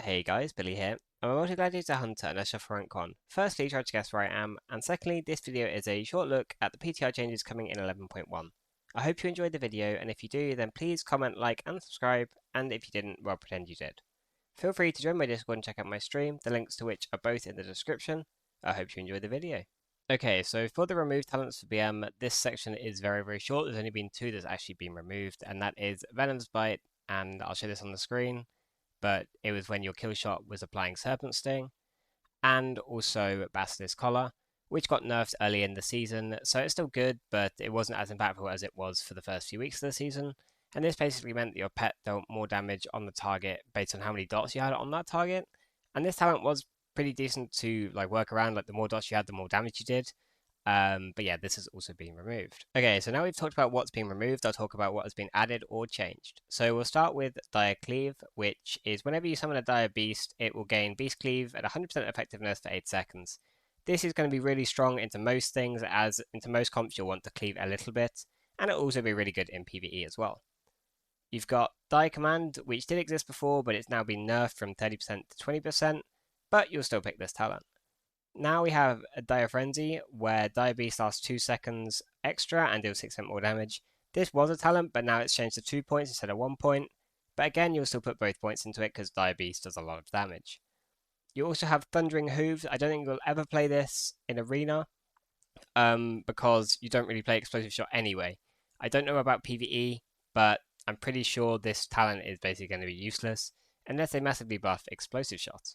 Hey guys, Billy here. I'm a multi-gladiator hunter and a shuffle rank 1. Firstly, try to guess where I am, and secondly, this video is a short look at the PTR changes coming in 11.1. I hope you enjoyed the video, and if you do, then please comment, like, and subscribe, and if you didn't, well, pretend you did. Feel free to join my Discord and check out my stream, the links to which are both in the description. I hope you enjoyed the video. Okay, so for the removed talents for BM, this section is very short. There's only been two that's actually been removed, and that is Venom's Bite, and I'll show this on the screen, but it was when your kill shot was applying Serpent Sting, and also Basilisk Collar, which got nerfed early in the season, so it's still good, but it wasn't as impactful as it was for the first few weeks of the season, and this basically meant that your pet dealt more damage on the target based on how many dots you had on that target, and this talent was pretty decent to work around. Like, the more dots you had, the more damage you did. But yeah, this has also been removed. Okay, so now we've talked about what's been removed, I'll talk about what has been added or changed. So we'll start with Dire Cleave, which is whenever you summon a Dire Beast, it will gain Beast Cleave at 100% effectiveness for 8 seconds. This is going to be really strong into most things, as into most comps you'll want to cleave a little bit, and it'll also be really good in PvE as well. You've got Dire Command, which did exist before, but it's now been nerfed from 30% to 20%, but you'll still pick this talent. Now we have a Dire Frenzy, where Dire Beast lasts 2 seconds extra and deals 6% more damage. This was a talent, but now it's changed to 2 points instead of 1 point. But again, you'll still put both points into it because Dire Beast does a lot of damage. You also have Thundering Hooves. I don't think you'll ever play this in Arena, because you don't really play Explosive Shot anyway. I don't know about PvE, but I'm pretty sure this talent is basically going to be useless unless they massively buff Explosive Shot.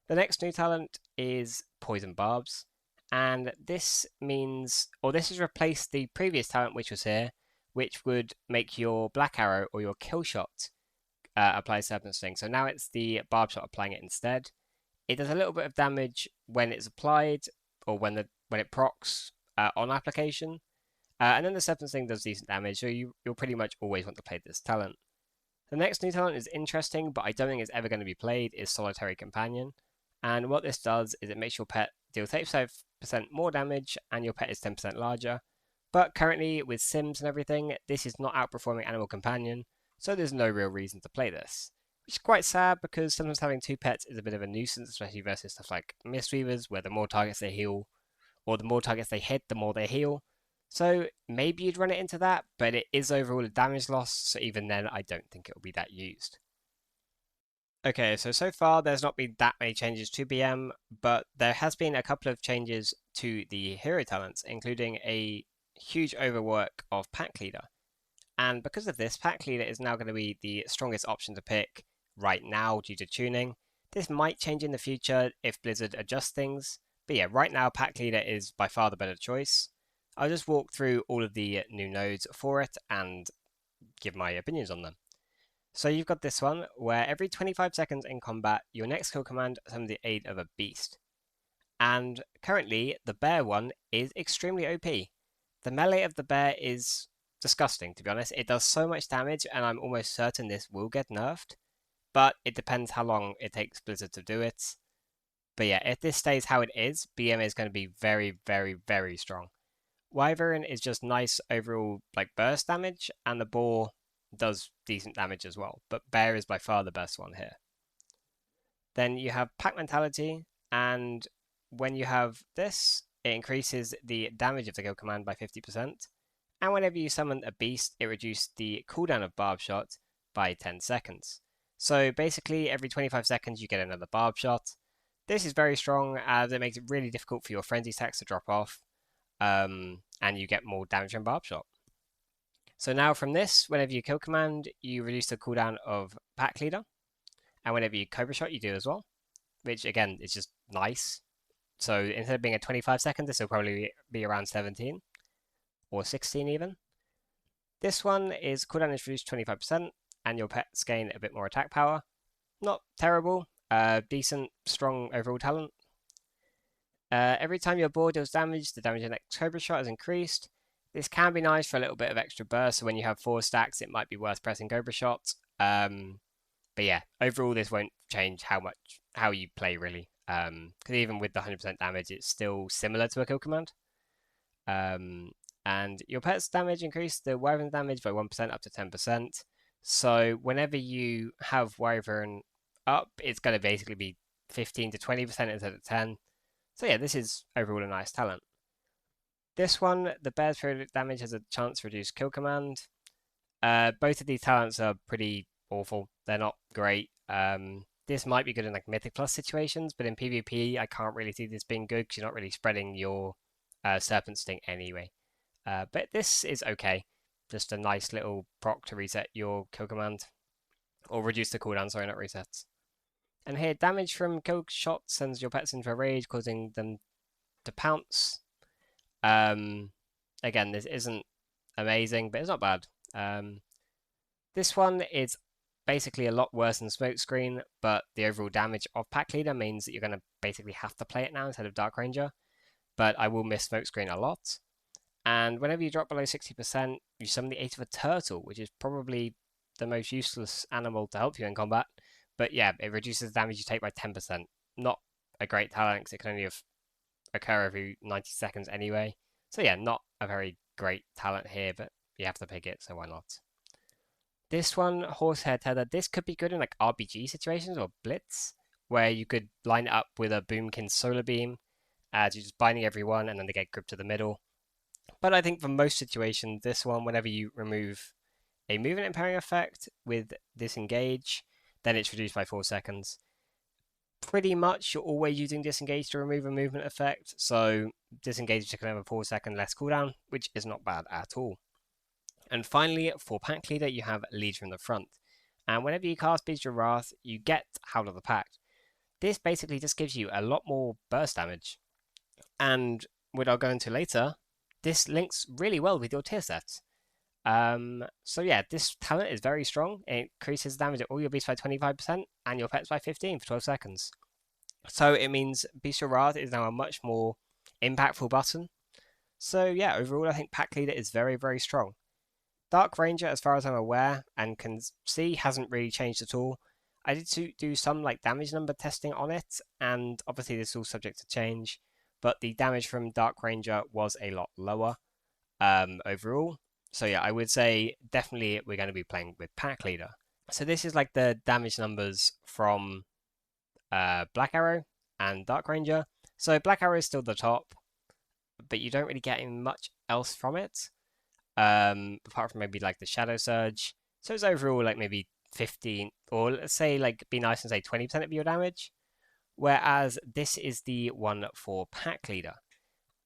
The next new talent is Poison Barbs, and this means, or this has replaced the previous talent which was here, which would make your Black Arrow or your Kill Shot apply Serpent Sting. So now it's the Barb Shot applying it instead. It does a little bit of damage when it's applied, or when it procs on application, and then the Serpent Sting does decent damage, so you'll pretty much always want to play this talent. The next new talent is interesting, but I don't think it's ever going to be played, is Solitary Companion. And what this does is it makes your pet deal 35% more damage, and your pet is 10% larger. But currently, with Sims and everything, this is not outperforming Animal Companion, so there's no real reason to play this. Which is quite sad, because sometimes having two pets is a bit of a nuisance, especially versus stuff like Mistweavers, where the more targets they heal, or the more targets they hit, the more they heal. So maybe you'd run it into that, but it is overall a damage loss, so even then I don't think it will be that used. Okay, so far there's not been that many changes to BM, but there has been a couple of changes to the hero talents, including a huge overwork of Pack Leader. And because of this, Pack Leader is now going to be the strongest option to pick right now due to tuning. This might change in the future if Blizzard adjusts things, but yeah, right now Pack Leader is by far the better choice. I'll just walk through all of the new nodes for it and give my opinions on them. So you've got this one, where every 25 seconds in combat, your next kill command summons the aid of a beast. And currently, the bear one is extremely OP. The melee of the bear is disgusting, to be honest. It does so much damage, and I'm almost certain this will get nerfed. But it depends how long it takes Blizzard to do it. But yeah, if this stays how it is, BM is going to be very strong. Wyvern is just nice overall burst damage, and the boar does decent damage as well, but bear is by far the best one here. Then you have Pack Mentality, and when you have this, it increases the damage of the kill command by 50%, and whenever you summon a beast, it reduces the cooldown of Barb Shot by 10 seconds. So basically, every 25 seconds you get another Barb Shot. This is very strong, as it makes it really difficult for your frenzy stacks to drop off, and you get more damage from Barb Shot. So now from this, whenever you kill command, you reduce the cooldown of Pack Leader, and whenever you Cobra Shot, you do as well, which again is just nice. So instead of being at 25 seconds, this will probably be around 17 or 16 even. This one is cooldown is reduced 25%, and your pets gain a bit more attack power. Not terrible, decent, strong overall talent. Every time your boar deals damage, the damage in next Cobra Shot is increased. This can be nice for a little bit of extra burst, so when you have 4 stacks, it might be worth pressing Cobra Shot. But yeah, overall this won't change how you play really. Because even with the 100% damage, it's still similar to a kill command. And your pet's damage increased the Wyvern damage by 1% up to 10%. So whenever you have Wyvern up, it's going to basically be 15 to 20% instead of 10. So yeah, this is overall a nice talent. This one, the Bear's periodic damage has a chance to reduce kill command. Both of these talents are pretty awful. They're not great. This might be good in like Mythic Plus situations, but in PvP, I can't really see this being good because you're not really spreading your Serpent Sting anyway. But this is okay. Just a nice little proc to reset your kill command. Or reduce the cooldown, sorry, not resets. And here, damage from kill shots sends your pets into a rage, causing them to pounce. Again, this isn't amazing, but it's not bad. This one is basically a lot worse than Smokescreen, but the overall damage of Pack Leader means that you're going to basically have to play it now instead of Dark Ranger. But I will miss Smokescreen a lot. And whenever you drop below 60%, you summon the Ace of a Turtle, which is probably the most useless animal to help you in combat. But yeah, it reduces the damage you take by 10%. Not a great talent because it can only occur every 90 seconds anyway. So yeah, not a very great talent here, but you have to pick it, so why not? This one, Horsehair Tether, this could be good in like RPG situations or Blitz, where you could line it up with a Boomkin Solar Beam, as you're just binding everyone and then they get gripped to the middle. But I think for most situations, this one, whenever you remove a movement impairing effect with Disengage, then it's reduced by 4 seconds. Pretty much you're always using Disengage to remove a movement effect, so Disengage is going to have a 4-second less cooldown, which is not bad at all. And finally, for Pack Leader, you have Lead from the Front. And whenever you cast Beast of Wrath, you get Howl of the Pack. This basically just gives you a lot more burst damage. And what I'll go into later, this links really well with your tier sets. So yeah, this talent is very strong. It increases damage at all your beasts by 25% and your pets by 15 for 12 seconds. So it means Beast of Wrath is now a much more impactful button. So yeah, overall I think Pack Leader is very, very strong. Dark Ranger, as far as I'm aware and can see, hasn't really changed at all. I did do some like damage number testing on it, and obviously this is all subject to change, but the damage from Dark Ranger was a lot lower overall. So yeah, I would say definitely we're going to be playing with Pack Leader. So this is like the damage numbers from Black Arrow and Dark Ranger. So Black Arrow is still the top, but you don't really get much else from it. Apart from maybe like the Shadow Surge. So it's overall like maybe 15, or let's say like be nice and say 20% of your damage. Whereas this is the one for Pack Leader.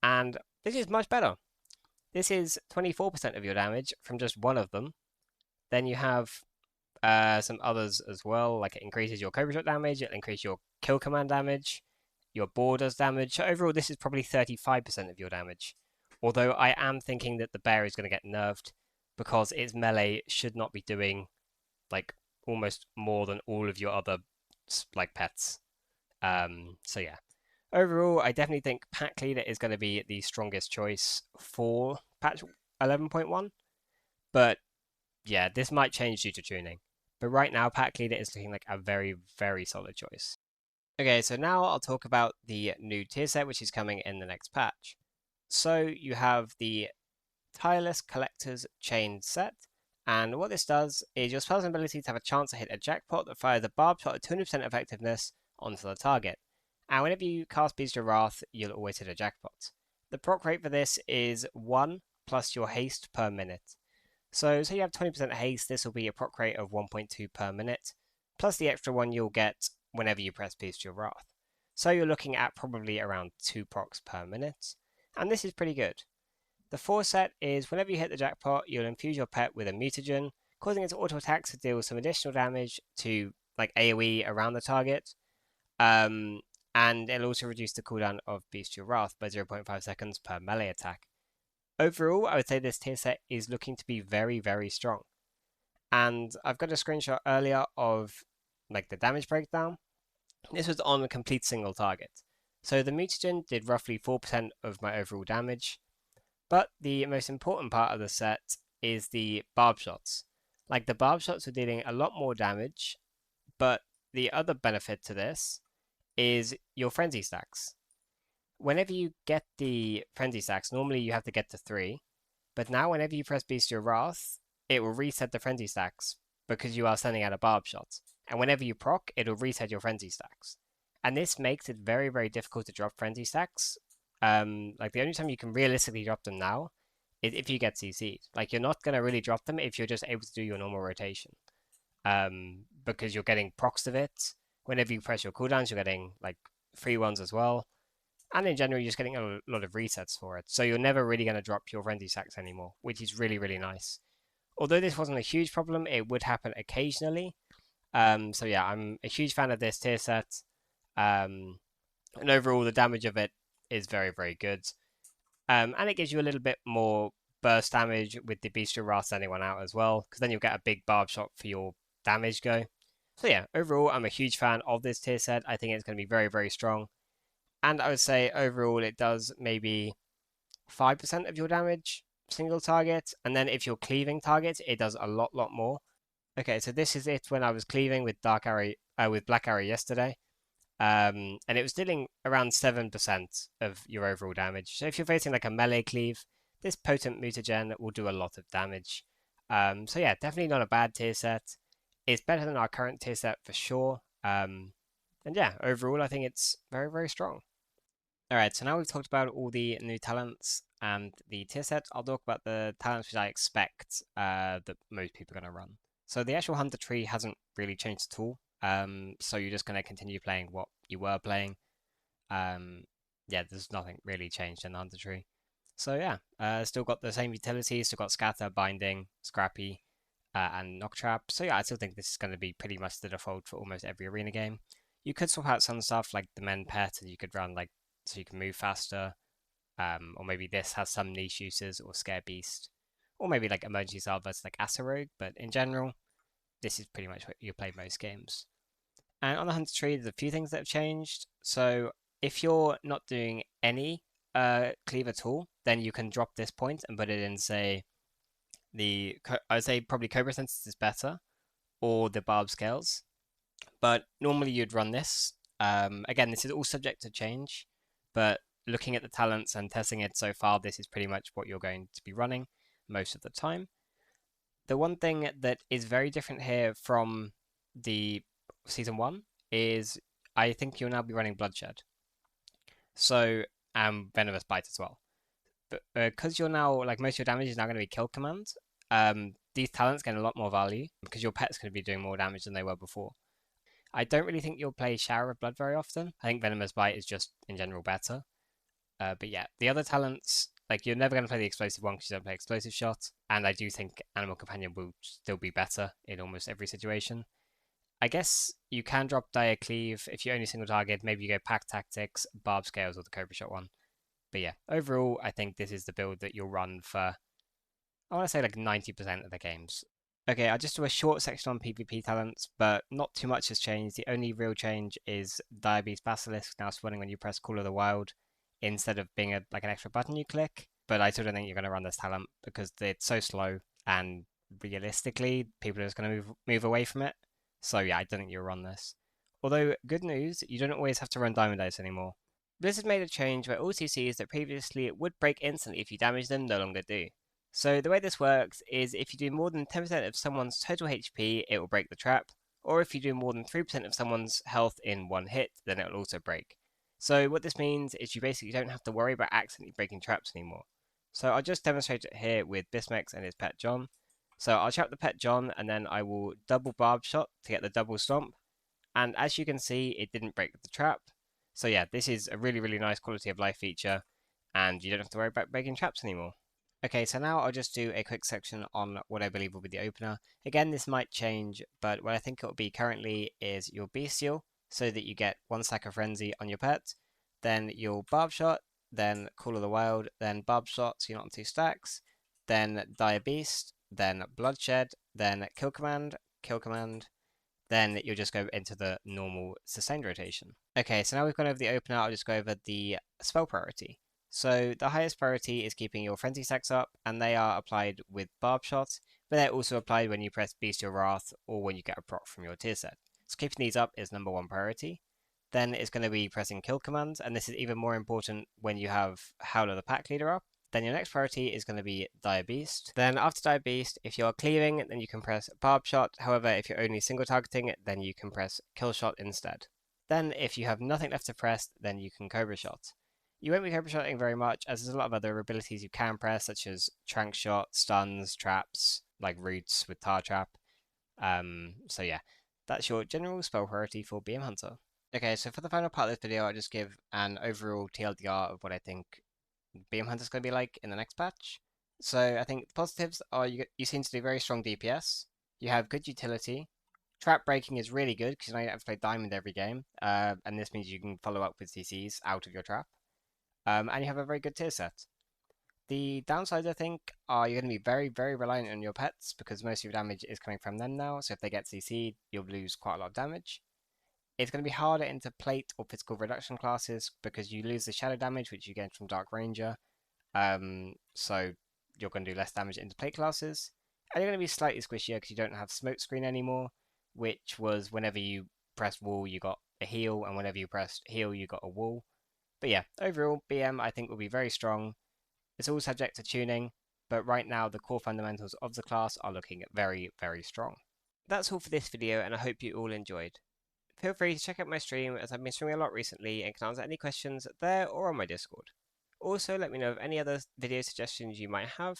And this is much better. This is 24% of your damage from just one of them. Then you have some others as well, like it increases your Cobra Shot damage, it'll increase your kill command damage, your borders damage. So overall, this is probably 35% of your damage. Although I am thinking that the bear is going to get nerfed because its melee should not be doing like almost more than all of your other like pets. So yeah, overall, I definitely think Pack Leader is going to be the strongest choice for patch 11.1. But yeah, this might change due to tuning. But right now, Pack Leader is looking like a very, very solid choice. Okay, so now I'll talk about the new tier set, which is coming in the next patch. So you have the Tireless Collector's Chain set, and what this does is your spell's ability to have a chance to hit a jackpot that fires a barb shot at 200% effectiveness onto the target. And whenever you cast Beast of Wrath, you'll always hit a jackpot. The proc rate for this is 1 plus your haste per minute. So say you have 20% haste, this will be a proc rate of 1.2 per minute, plus the extra one you'll get whenever you press Beast of Wrath. So you're looking at probably around 2 procs per minute, and this is pretty good. The 4 set is whenever you hit the jackpot, you'll infuse your pet with a mutagen, causing its auto attacks to deal some additional damage to like AoE around the target. And it'll also reduce the cooldown of Beast of Wrath by 0.5 seconds per melee attack. Overall, I would say this tier set is looking to be very, very strong. And I've got a screenshot earlier of like the damage breakdown. This was on a complete single target. So the mutagen did roughly 4% of my overall damage. But the most important part of the set is the barb shots. Like the barb shots are dealing a lot more damage, but the other benefit to this is your frenzy stacks. Whenever you get the frenzy stacks, normally you have to get to 3, but now whenever you press Beast of Wrath, it will reset the frenzy stacks because you are sending out a barb shot. and whenever you proc, it'll reset your frenzy stacks. And this makes it very, very difficult to drop frenzy stacks. Like the only time you can realistically drop them now is if you get CC'd. Like you're not gonna really drop them if you're just able to do your normal rotation. Because you're getting procs of it. Whenever you press your cooldowns, you're getting like free ones as well. And in general, you're just getting a lot of resets for it. So you're never really going to drop your frenzy stacks anymore, which is really, really nice. Although this wasn't a huge problem, it would happen occasionally. So yeah, I'm a huge fan of this tier set. And overall, the damage of it is very, very good. And it gives you a little bit more burst damage with the bestial wrath sending one out as well, because then you'll get a big barb shot for your damage go. So yeah, overall, I'm a huge fan of this tier set. I think it's going to be very, very strong. And I would say overall, it does maybe 5% of your damage single target. And then if you're cleaving targets, it does a lot more. Okay, so this is it when I was cleaving with Dark Arrow, with Black Arrow yesterday. And it was dealing around 7% of your overall damage. So if you're facing like a melee cleave, this potent mutagen will do a lot of damage. So yeah, definitely not a bad tier set. It's better than our current tier set for sure. And yeah, overall, I think it's very, very strong. Alright, so now we've talked about all the new talents and the tier set. I'll talk about the talents which I expect that most people are going to run. So the actual hunter tree hasn't really changed at all. So you're just going to continue playing what you were playing. Yeah, there's nothing really changed in the hunter tree. So yeah, still got the same utilities. Still got scatter, binding, scrappy, and knock trap. So yeah, I still think this is going to be pretty much the default for almost every arena game. You could swap out some stuff like the men pet, and you could run like so you can move faster. Or maybe this has some niche uses, or Scare Beast, or maybe like Emergency Salve versus like Rogue. But in general, this is pretty much what you play most games. And on the Hunter tree, there's a few things that have changed. So if you're not doing any cleave at all, then you can drop this point and put it in, say, I'd say probably Cobra Senses is better, or the Barb Scales. But normally you'd run this. Again, this is all subject to change, but looking at the talents and testing it so far, this is pretty much what you're going to be running most of the time. The one thing that is very different here from the season 1 is I think you'll now be running Bloodshed. So, Venomous Bite as well. But because you're now, like, most of your damage is now going to be kill commands, these talents get a lot more value because your pet's going to be doing more damage than they were before. I don't really think you'll play Shower of Blood very often. I think Venomous Bite is just, in general, better. But yeah, the other talents, like, you're never going to play the Explosive one because you don't play Explosive Shot. And I do think Animal Companion will still be better in almost every situation. I guess you can drop Dire Cleave if you're only single target. Maybe you go Pack Tactics, Barb Scales, or the Cobra Shot one. But yeah, overall, I think this is the build that you'll run for, I want to say, like 90% of the games. Okay, I'll just do a short section on PvP talents, but not too much has changed. The only real change is Diabetes Basilisk now spawning when you press Call of the Wild instead of being like an extra button you click. But I still don't think you're going to run this talent because it's so slow, and realistically, people are just going to move away from it. So yeah, I don't think you'll run this. Although, good news, you don't always have to run Diamond Dice anymore. Blizzard made a change where all CCs that previously would break instantly if you damage them no longer do. So the way this works is if you do more than 10% of someone's total HP, it will break the trap, or if you do more than 3% of someone's health in one hit, then it will also break. So what this means is you basically don't have to worry about accidentally breaking traps anymore. So I'll just demonstrate it here with Bismex and his pet John. So I'll trap the pet John, and then I will double barb shot to get the double stomp. And as you can see, it didn't break the trap. So yeah, this is a really, really nice quality of life feature, and you don't have to worry about breaking traps anymore. Okay, so now I'll just do a quick section on what I believe will be the opener. Again, this might change, but what I think it will be currently is your Bestial, so that you get 1 stack of Frenzy on your pet, then your Barb Shot, then Call of the Wild, then Barb Shot, so you're not on 2 stacks, then Dire Beast, then Bloodshed, then Kill Command, then you'll just go into the normal sustained rotation. Okay, so now we've gone over the opener, I'll just go over the spell priority. So the highest priority is keeping your frenzy stacks up, and they are applied with barb shots, but they're also applied when you press Bestial Wrath or when you get a proc from your tier set. So keeping these up is number 1 priority. Then it's going to be pressing kill commands, and this is even more important when you have Howler the Pack Leader up. Then your next priority is going to be Dire Beast. Then after Dire Beast, if you're cleaving, then you can press Barb Shot. However, if you're only single targeting, then you can press Kill Shot instead. Then if you have nothing left to press, then you can Cobra Shot. You won't be Cobra Shotting very much, as there's a lot of other abilities you can press, such as Trank Shot, Stuns, Traps, like Roots with Tar Trap. So yeah, that's your general spell priority for BM Hunter. Okay, so for the final part of this video, I'll just give an overall TLDR of what I think BM Hunter's going to be like in the next patch. So I think the positives are you seem to do very strong DPS, you have good utility, trap breaking is really good because now you don't have to play Diamond every game, and this means you can follow up with CCs out of your trap, and you have a very good tier set. The downsides, I think, are you're going to be very, very reliant on your pets because most of your damage is coming from them now, so if they get CC'd, you'll lose quite a lot of damage. It's going to be harder into plate or physical reduction classes because you lose the shadow damage, which you get from Dark Ranger. So you're going to do less damage into plate classes. And you're going to be slightly squishier because you don't have smoke screen anymore, which was whenever you pressed wall, you got a heal, and whenever you pressed heal, you got a wall. But yeah, overall, BM I think will be very strong. It's all subject to tuning, but right now the core fundamentals of the class are looking very, very strong. That's all for this video, and I hope you all enjoyed. Feel free to check out my stream as I've been streaming a lot recently and can answer any questions there or on my Discord. Also, let me know of any other video suggestions you might have.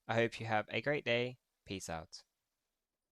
I hope you have a great day. Peace out.